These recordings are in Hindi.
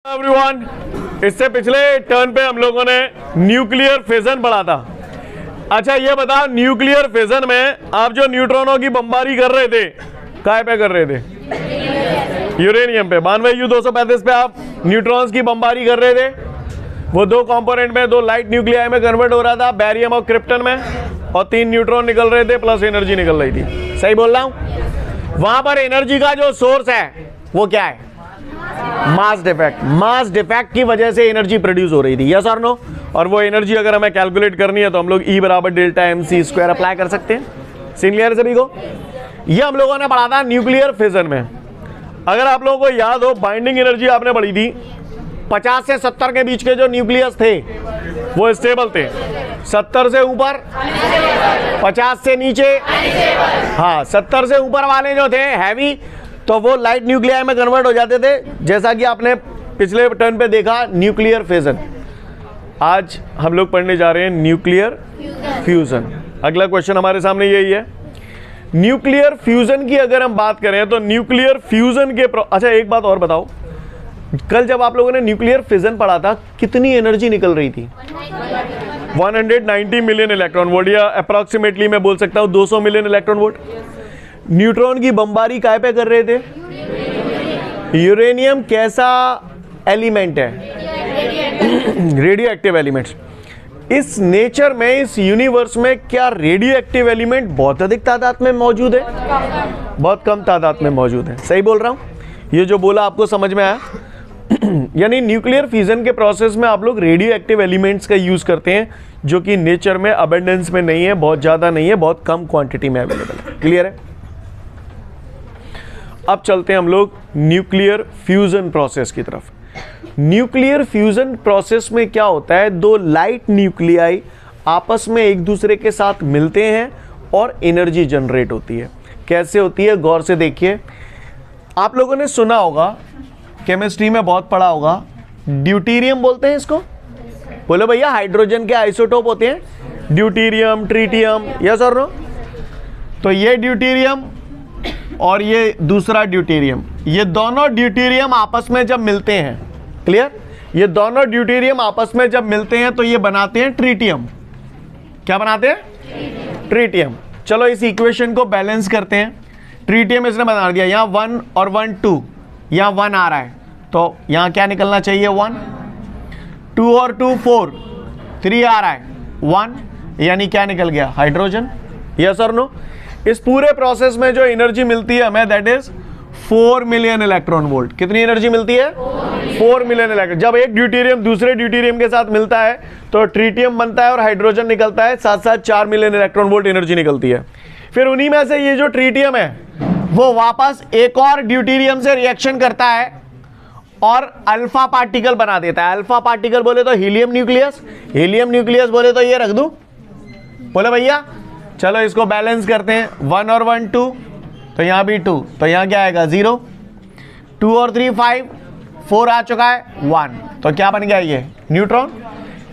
एवरीवन, इससे पिछले टर्न पे हम लोगों ने न्यूक्लियर फिजन पढ़ा था। अच्छा ये बताओ, न्यूक्लियर फिजन में आप जो न्यूट्रॉनों की बमबारी कर रहे थे, काय पे कर रहे थे? यूरेनियम पे। मानव यू 235 पे आप न्यूट्रॉन्स की बमबारी कर रहे थे। वो दो कंपोनेंट में, दो लाइट न्यूक्लियाई में कन्वर्ट हो रहा था, बैरियम और क्रिप्टन में, और 3 न्यूट्रॉन निकल रहे थे प्लस एनर्जी निकल रही थी। सही बोल रहा हूं? वहां पर एनर्जी का जो सोर्स है वो क्या है? Mass defect. मास डिफेक्ट की वजह से एनर्जी प्रोड्यूस हो रही थी, यस और नो? और वो एनर्जी अगर हमें कैलकुलेट करनी है तो हम लोग E बराबर डेल्टा MC स्क्वायर अप्लाई कर सकते हैं। सीन क्लियर है सभी को? ये हम लोगों ने पढ़ा था न्यूक्लियर फिजन में। अगर आप लोगों को याद हो, बाइंडिंग एनर्जी आपने पढ़ी थी, 50 से 70 के बीच के जो न्यूक्लियस थे वो स्टेबल थे, 70 से ऊपर 50 से नीचे, हाँ 70 से ऊपर वाले जो थे हैवी, तो वो लाइट न्यूक्लियाई में कन्वर्ट हो जाते थे, जैसा कि आपने पिछले टर्न पे देखा न्यूक्लियर फिजन। आज हम लोग पढ़ने जा रहे हैं न्यूक्लियर फ्यूजन। अगला क्वेश्चन हमारे सामने यही है। न्यूक्लियर फ्यूजन की अगर हम बात करें तो न्यूक्लियर फ्यूजन के अच्छा एक बात और बताओ, कल जब आप लोगों ने न्यूक्लियर फिजन पढ़ा था कितनी एनर्जी निकल रही थी? 190 मिलियन इलेक्ट्रॉन वोल्ट, या अप्रॉक्सीमेटली मैं बोल सकता हूं 200 मिलियन इलेक्ट्रॉन वोल्ट। न्यूट्रॉन की बमबारी काय पे कर रहे थे? यूरेनियम कैसा एलिमेंट है? Radio active elements. इस नेचर में, इस यूनिवर्स में क्या रेडियो एक्टिव एलिमेंट बहुत अधिक तादाद में मौजूद है? बहुत कम तादाद में मौजूद है। सही बोल रहा हूं? ये जो बोला आपको समझ में आया? यानी न्यूक्लियर फ्यूजन के प्रोसेस में आप लोग रेडियो एक्टिव एलिमेंट्स का यूज करते हैं, जो कि नेचर में अबंडेंस में नहीं है, बहुत ज्यादा नहीं है, बहुत कम क्वांटिटी में अवेलेबल है। क्लियर है? अब चलते हैं हम लोग न्यूक्लियर फ्यूजन प्रोसेस की तरफ। न्यूक्लियर फ्यूजन प्रोसेस में क्या होता है? दो लाइट न्यूक्लियाई आपस में एक दूसरे के साथ मिलते हैं और एनर्जी जनरेट होती है। कैसे होती है? गौर से देखिए। आप लोगों ने सुना होगा, केमिस्ट्री में बहुत पढ़ा होगा, ड्यूटेरियम बोलते हैं इसको। बोलो भैया, हाइड्रोजन के आइसोटोप होते हैं, ड्यूटेरियम, ट्रिटियम, यस और नो? तो ये ड्यूटेरियम और ये दूसरा ड्यूटेरियम, ये दोनों ड्यूटेरियम आपस में जब मिलते हैं, क्लियर? ये दोनों ड्यूटेरियम आपस में जब मिलते हैं तो ये बनाते हैं ट्रिटियम। क्या बनाते हैं? ट्रिटियम। चलो इस इक्वेशन को बैलेंस करते हैं। ट्रिटियम इसने बना दिया, यहाँ 1 और 1 2, यहाँ 1 आ रहा है, तो यहाँ क्या निकलना चाहिए? 1। 2 और 2 4, 3 आ रहा है, 1, यानी क्या निकल गया? हाइड्रोजन। यस और नो? इस पूरे प्रोसेस में जो एनर्जी मिलती है हमें, that is 4 million electron volt. कितनी एनर्जी मिलती है? 4 मिलियन इलेक्ट्रॉन। जब एक ड्यूटेरियम दूसरे ड्यूटेरियम के साथ मिलता है तो ट्रिटियम बनता है और हाइड्रोजन निकलता है, साथ साथ 4 मिलियन इलेक्ट्रॉन वोल्ट एनर्जी निकलती है। फिर उन्हीं में से ये जो ट्रिटियम है वो वापस एक और ड्यूटेरियम से रिएक्शन करता है और अल्फा पार्टिकल बना देता है। अल्फा पार्टिकल बोले तो हीलियम न्यूक्लियस, हीलियम न्यूक्लियस बोले तो ये रख दूं। बोले भैया चलो इसको बैलेंस करते हैं। 1 और 1 2, तो यहाँ भी 2, तो यहाँ क्या आएगा? 0। 2 और 3 5, 4 आ चुका है, 1, तो क्या बन गया? ये न्यूट्रॉन।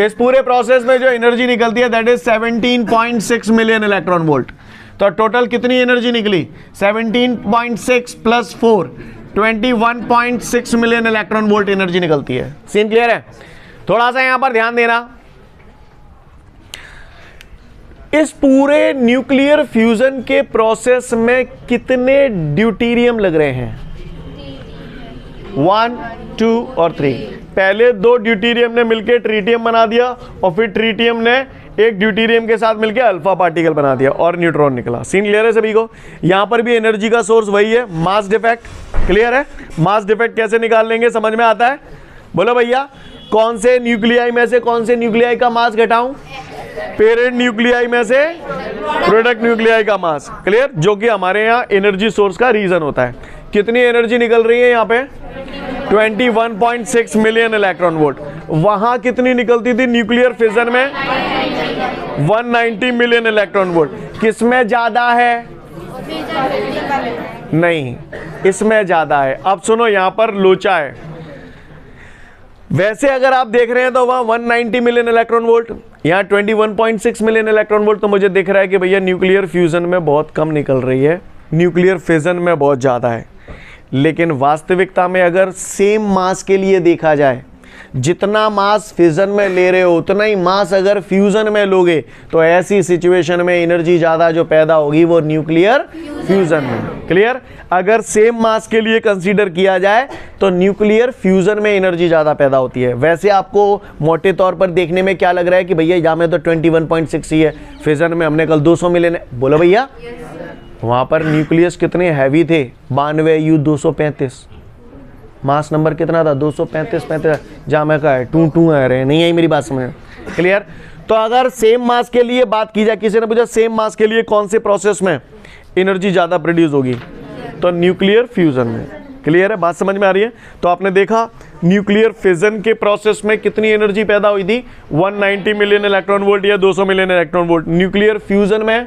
इस पूरे प्रोसेस में जो एनर्जी निकलती है that is 17.6 million electron volt. तो टोटल कितनी एनर्जी निकली? 17.6 plus 4, 21.6 million electron volt energy निकलती है। सीन क्लियर है? थोड़ा सा यहां पर ध्यान देना। इस पूरे न्यूक्लियर फ्यूजन के प्रोसेस में कितने ड्यूटेरियम लग रहे हैं? 1 2 और 3। पहले 2 ड्यूटेरियम ने मिलकर ट्रिटियम बना दिया और फिर ट्रिटियम ने एक ड्यूटेरियम के साथ मिलकर अल्फा पार्टिकल बना दिया और न्यूट्रॉन निकला। सीन क्लियर है सभी को? यहां पर भी एनर्जी का सोर्स वही है, मास डिफेक्ट। क्लियर है? मास डिफेक्ट कैसे निकाल लेंगे, समझ में आता है? बोलो भैया, कौन से न्यूक्लियाई में से कौन से न्यूक्लियाई का मास घटाऊं? पेरेंट न्यूक्लियाई में से प्रोडक्ट न्यूक्लियाई का मास। क्लियर? जो कि हमारे यहाँ एनर्जी सोर्स का रीजन होता है। कितनी एनर्जी निकल रही है यहाँ पे? 21.6 मिलियन इलेक्ट्रॉन वोल्ट। वहां कितनी निकलती थी न्यूक्लियर फिजन में? 190 मिलियन इलेक्ट्रॉन वोल्ट। किसमें ज्यादा है? नहीं, इसमें ज्यादा है। अब सुनो, यहां पर लोचा है। वैसे अगर आप देख रहे हैं तो वहां 190 मिलियन इलेक्ट्रॉन वोल्ट, यहाँ 21.6 मिलियन इलेक्ट्रॉन वोल्ट। तो मुझे दिख रहा है कि भैया न्यूक्लियर फ्यूजन में बहुत कम निकल रही है, न्यूक्लियर फिजन में बहुत ज़्यादा है। लेकिन वास्तविकता में अगर सेम मास के लिए देखा जाए, जितना मास फिजन में ले रहे हो उतना ही मास अगर फ्यूजन में लोगे, तो ऐसी सिचुएशन में एनर्जी ज़्यादा जो पैदा होगी वो न्यूक्लियर फ्यूजन में। क्लियर? अगर सेम मास के लिए कंसीडर किया जाए तो न्यूक्लियर फ्यूजन में एनर्जी ज़्यादा पैदा होती है। वैसे आपको मोटे तौर पर देखने में क्या लग रहा है कि भैया यहाँ में तो 21.6 ही है, फिजन में हमने कल 200 मिले। बोलो भैया, वहाँ पर न्यूक्लियस कितने हैवी थे, 92 U 235, मास नंबर कितना था 235 जहाँ मैं कहा है 2 आ रहे हैं, नहीं आई मेरी बात समझ? क्लियर? तो अगर सेम मास के लिए बात की जाए, किसी ने पूछा सेम मास के लिए कौन से प्रोसेस में एनर्जी ज़्यादा प्रोड्यूस होगी, तो न्यूक्लियर फ्यूजन में। क्लियर है? बात समझ में आ रही है? तो आपने देखा न्यूक्लियर फिजन के प्रोसेस में कितनी एनर्जी पैदा हुई थी, 190 मिलियन इलेक्ट्रॉन वोल्ट या 200 million electron volt. Nuclear fusion में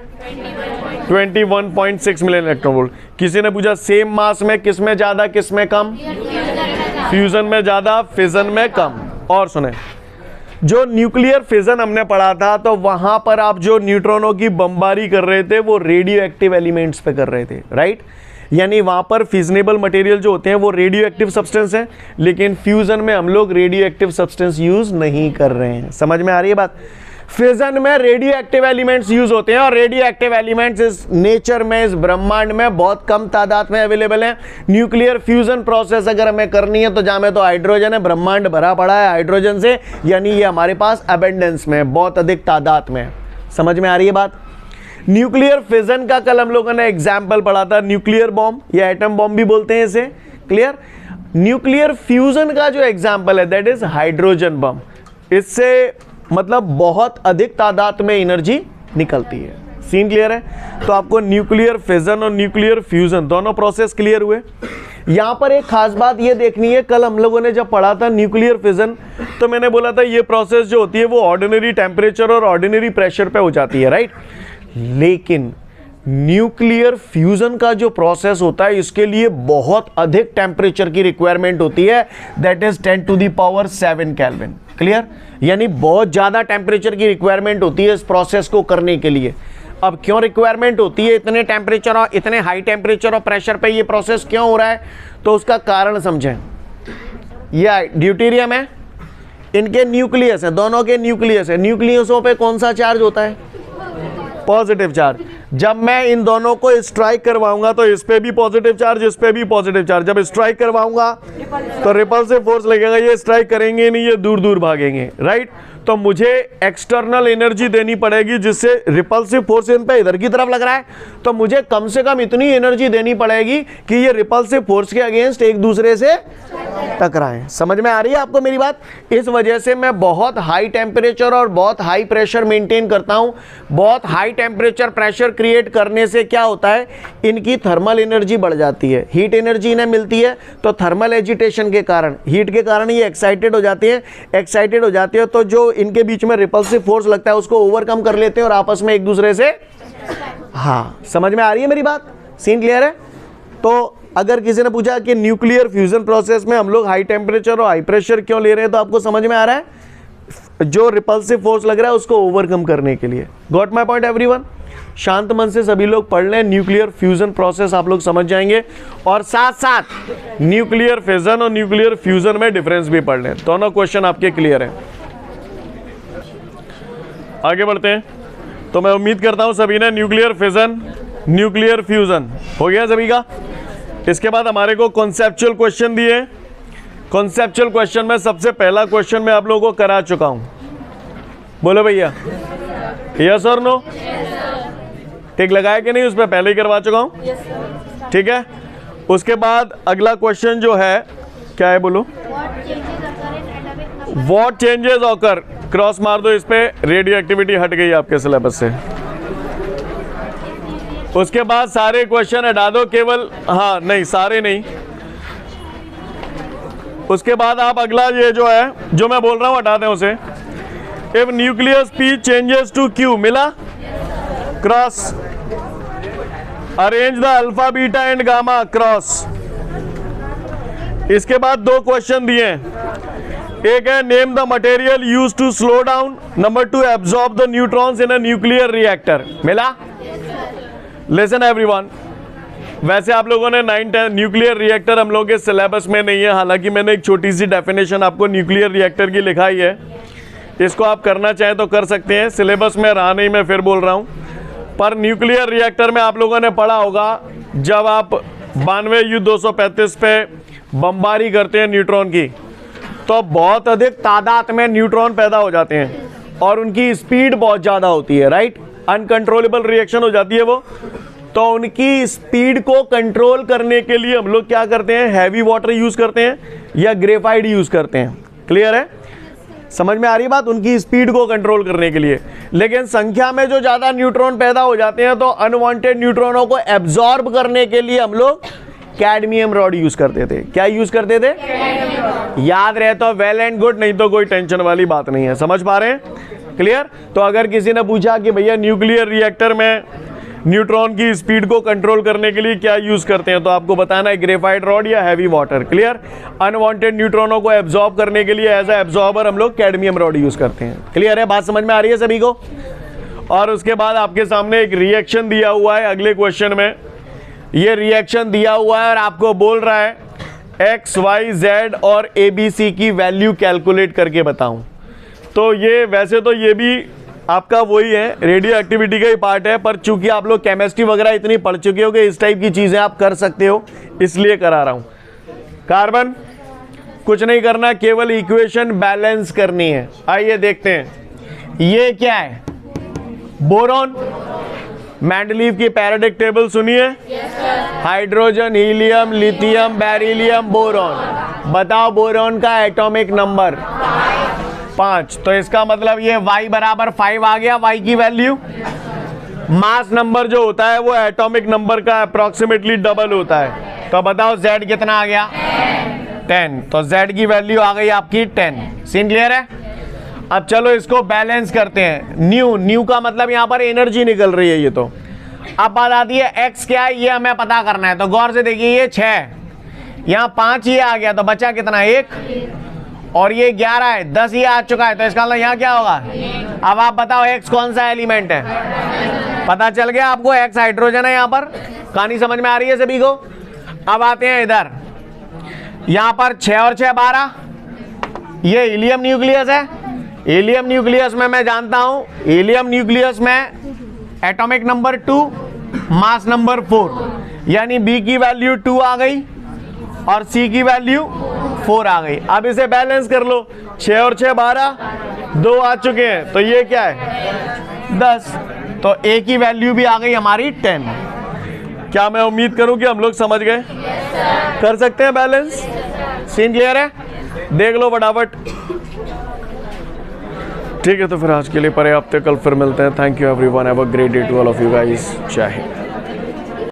21.6 मिलियन इलेक्ट्रॉन वोल्ट। किसी ने पूछा सेम मास में किस में ज़्यादा किस में कम, फ्यूजन में ज़्यादा फिजन में कम। और सुने, जो न्यूक्लियर फिजन हमने पढ़ा था तो वहां पर आप जो न्यूट्रॉनों की बमबारी कर रहे थे वो रेडियो एक्टिव एलिमेंट्स पे कर रहे थे, राइट? यानी वहां पर फिजनेबल मटेरियल जो होते हैं वो रेडियो एक्टिव सब्सटेंस है, लेकिन फ्यूजन में हम लोग रेडियो एक्टिव सब्सटेंस यूज नहीं कर रहे हैं। समझ में आ रही है बात? फिजन में रेडियो एक्टिव एलिमेंट्स यूज होते हैं और रेडियो एक्टिव एलिमेंट्स इस नेचर में, इस ब्रह्मांड में बहुत कम तादाद में अवेलेबल हैं। न्यूक्लियर फ्यूजन प्रोसेस अगर हमें करनी है तो जहां में तो हाइड्रोजन है, ब्रह्मांड भरा पड़ा है हाइड्रोजन से, यानी ये हमारे पास अबेंडेंस में, बहुत अधिक तादाद में। समझ में आ रही है बात? न्यूक्लियर फिजन का कल हम लोगों ने एग्जाम्पल पढ़ा था, न्यूक्लियर बॉम्ब या एटम बॉम्ब भी बोलते हैं इसे। क्लियर? न्यूक्लियर फ्यूजन का जो एग्जाम्पल है दैट इज हाइड्रोजन बम। इससे मतलब बहुत अधिक तादाद में एनर्जी निकलती है। सीन क्लियर है? तो आपको न्यूक्लियर फिजन और न्यूक्लियर फ्यूजन दोनों प्रोसेस क्लियर हुए। यहां पर एक खास बात ये देखनी है, कल हम लोगों ने जब पढ़ा था न्यूक्लियर फिजन तो मैंने बोला था ये प्रोसेस जो होती है वो ऑर्डिनरी टेम्परेचर और ऑर्डिनरी प्रेशर पे हो जाती है, राइट? लेकिन न्यूक्लियर फ्यूजन का जो प्रोसेस होता है इसके लिए बहुत अधिक टेम्परेचर की रिक्वायरमेंट होती है, दैट इज 10⁷ केल्विन। क्लियर? यानी बहुत ज्यादा टेम्परेचर की रिक्वायरमेंट होती है इस प्रोसेस को करने के लिए। अब क्यों रिक्वायरमेंट होती है इतने टेम्परेचर और इतने हाई टेम्परेचर और प्रेशर पे ये प्रोसेस क्यों हो रहा है, तो उसका कारण समझें। ये ड्यूटेरियम है, इनके न्यूक्लियस है, दोनों के न्यूक्लियस है। न्यूक्लियसों पे कौन सा चार्ज होता है? Positive charge. जब मैं इन दोनों को स्ट्राइक करवाऊंगा तो इस पे भी पॉजिटिव चार्ज, इस पे भी पॉजिटिव चार्ज। जब स्ट्राइक करवाऊंगा तो रिपल्सिव फोर्स लगेगा, ये स्ट्राइक करेंगे नहीं, ये दूर दूर भागेंगे, राइट? तो मुझे एक्सटर्नल एनर्जी देनी पड़ेगी जिससे रिपल्सिव फोर्स इन पे इधर की तरफ लग रहा है तो मुझे कम से कम इतनी एनर्जी देनी पड़ेगी कि ये रिपल्सिव फोर्स के अगेंस्ट एक दूसरे से टकराएं। समझ में आ रही है आपको मेरी बात? इस वजह से मैं बहुत हाई टेम्परेचर और बहुत हाई प्रेशर मेंटेन करता हूं। बहुत हाई टेम्परेचर प्रेशर क्रिएट करने से क्या होता है, इनकी थर्मल एनर्जी बढ़ जाती है, हीट एनर्जी इन्हें मिलती है। तो थर्मल एजिटेशन के कारण, हीट के कारण ये एक्साइटेड हो जाती है। एक्साइटेड हो जाती है तो जो इनके बीच में रिपल्सिव फोर्स लगता है उसको ओवरकम कर लेते हैं और आपस में एक दूसरे से, हाँ समझ में आ रही है मेरी बात? सीन क्लियर है? तो अगर किसी ने पूछा कि न्यूक्लियर फ्यूजन प्रोसेस में हम लोग हाई टेम्परेचर और हाई प्रेशर क्यों ले रहे हैं, तो आपको समझ में आ रहा है, जो रिपल्सिव फोर्स लग रहा है उसको ओवरकम करने के लिए। Got my point everyone? शांत मन से सभी लोग पढ़ लें, न्यूक्लियर फ्यूजन प्रोसेस आप लोग समझ जाएंगे और साथ साथ न्यूक्लियर फिजन और न्यूक्लियर फ्यूजन में डिफरेंस भी पढ़ लें। दोनों क्वेश्चन आपके क्लियर हैं। आगे बढ़ते हैं। तो मैं उम्मीद करता हूं सभी ने न्यूक्लियर फिजन, न्यूक्लियर फ्यूजन हो गया सभी का। इसके बाद हमारे को कॉन्सेप्चुअल क्वेश्चन दिए। कॉन्सेप्चुअल क्वेश्चन में सबसे पहला क्वेश्चन मैं आप लोगों को करा चुका हूं। बोलो भैया, यस और नो? ठीक लगाया कि नहीं? उस पर पहले ही करवा चुका हूं, ठीक है। उसके बाद अगला क्वेश्चन जो है क्या है, बोलो? व्हाट चेंजेस ऑकर, क्रॉस मार दो इस पे, रेडियो एक्टिविटी हट गई आपके सिलेबस से। उसके बाद सारे क्वेश्चन हटा दो, केवल, हाँ नहीं सारे नहीं। उसके बाद आप अगला ये जो है, जो मैं बोल रहा हूं हटा दें उसे। If nuclear speed changes to Q, मिला? Cross. Arrange the alpha beta and gamma, cross. इसके बाद दो क्वेश्चन दिए हैं, एक है name the material use to slow down, number 2 absorb the neutrons in a nuclear reactor, मिला? लिसन एवरीवन, वैसे आप लोगों ने 9-10 न्यूक्लियर रिएक्टर हम लोगों के सिलेबस में नहीं है, हालांकि मैंने एक छोटी सी डेफिनेशन आपको न्यूक्लियर रिएक्टर की लिखाई है, इसको आप करना चाहें तो कर सकते हैं। सिलेबस में रहा नहीं, मैं फिर बोल रहा हूँ। पर न्यूक्लियर रिएक्टर में आप लोगों ने पढ़ा होगा, जब आप 92 U-235 पे बमबारी करते हैं न्यूट्रॉन की, तो बहुत अधिक तादाद में न्यूट्रॉन पैदा हो जाते हैं और उनकी स्पीड बहुत ज़्यादा होती है, राइट। अनकंट्रोलेबल रिएक्शन हो जाती है वो। तो उनकी स्पीड को कंट्रोल करने के लिए हम लोग क्या करते हैं, हैवी वाटर यूज़ करते हैं या ग्रेफाइट यूज़ करते हैं। क्लियर है, समझ में आ रही बात, उनकी स्पीड को कंट्रोल करने के लिए। लेकिन संख्या में जो ज़्यादा न्यूट्रॉन पैदा हो जाते हैं, तो अनवांटेड न्यूट्रॉनों को एब्जॉर्ब करने के लिए हम लोग कैडमियम रॉड यूज करते थे। क्या यूज करते थे? याद रहे तो वेल एंड गुड, नहीं तो कोई टेंशन वाली बात नहीं है। समझ पा रहे हैं? क्लियर। तो अगर किसी ने पूछा कि भैया न्यूक्लियर रिएक्टर में न्यूट्रॉन की स्पीड को कंट्रोल करने के लिए क्या यूज करते हैं, तो आपको बताना है ग्रेफाइट रॉड या हैवी वाटर। क्लियर। अनवांटेड न्यूट्रॉनों को एब्जॉर्ब करने के लिए एज ए एब्जॉर्बर हम लोग कैडमियम रॉड यूज करते हैं। क्लियर है, बात समझ में आ रही है सभी को। और उसके बाद आपके सामने एक रिएक्शन दिया हुआ है अगले क्वेश्चन में। ये रिएक्शन दिया हुआ है और आपको बोल रहा है एक्स, वाई, जेड और ABC की वैल्यू कैलकुलेट करके बताऊं। तो ये वैसे तो ये भी आपका वही है, रेडियो एक्टिविटी का ही पार्ट है, पर चूंकि आप लोग केमिस्ट्री वगैरह इतनी पढ़ चुके हो कि इस टाइप की चीज़ें आप कर सकते हो, इसलिए करा रहा हूं। कार्बन कुछ नहीं करना, केवल इक्वेशन बैलेंस करनी है। आइए देखते हैं ये क्या है। बोरॉन, मेंडलीव की पैराडिक टेबल सुनिए। Hydrogen, helium, lithium, beryllium, boron. बताओ बोरॉन का एटॉमिक नंबर 5। तो इसका मतलब ये Y बराबर 5 आ गया, Y की वैल्यू। मास नंबर जो होता है वो एटॉमिक नंबर का अप्रोक्सीमेटली डबल होता है। तो बताओ Z कितना आ गया? 10। तो Z की वैल्यू आ गई आपकी 10। सीन क्लियर है? अब चलो इसको बैलेंस करते हैं। न्यू का मतलब यहाँ पर एनर्जी निकल रही है ये। तो अब बात आती है एक्स क्या है, ये हमें पता करना है। तो गौर से देखिए, ये 6, यहाँ 5 ये आ गया, तो बचा कितना? 1। और ये 11 है, 10 ये आ चुका है, तो इसका मतलब यहाँ क्या होगा? अब आप बताओ एक्स कौन सा एलिमेंट है? पता चल गया आपको, एक्स हाइड्रोजन है। यहाँ पर कहानी समझ में आ रही है सभी को। अब आते हैं इधर, यहाँ पर 6 और 6 12, ये हीलियम न्यूक्लियस है। हीलियम न्यूक्लियस में मैं जानता हूं, हीलियम न्यूक्लियस में एटॉमिक नंबर 2, मास नंबर 4, यानी B की वैल्यू 2 आ गई और C की वैल्यू 4 आ गई। अब इसे बैलेंस कर लो, 6 और 6 12, 2 आ चुके हैं, तो ये क्या है? 10। तो A की वैल्यू भी आ गई हमारी 10। क्या मैं उम्मीद करूं कि हम लोग समझ गए? कर सकते हैं बैलेंस। सीन क्लियर है? देख लो फटाफट। ठीक है, तो फिर आज के लिए पर्याप्त है, कल फिर मिलते हैं। Thank you everyone, have a great day to all of you guys. जय हिंद।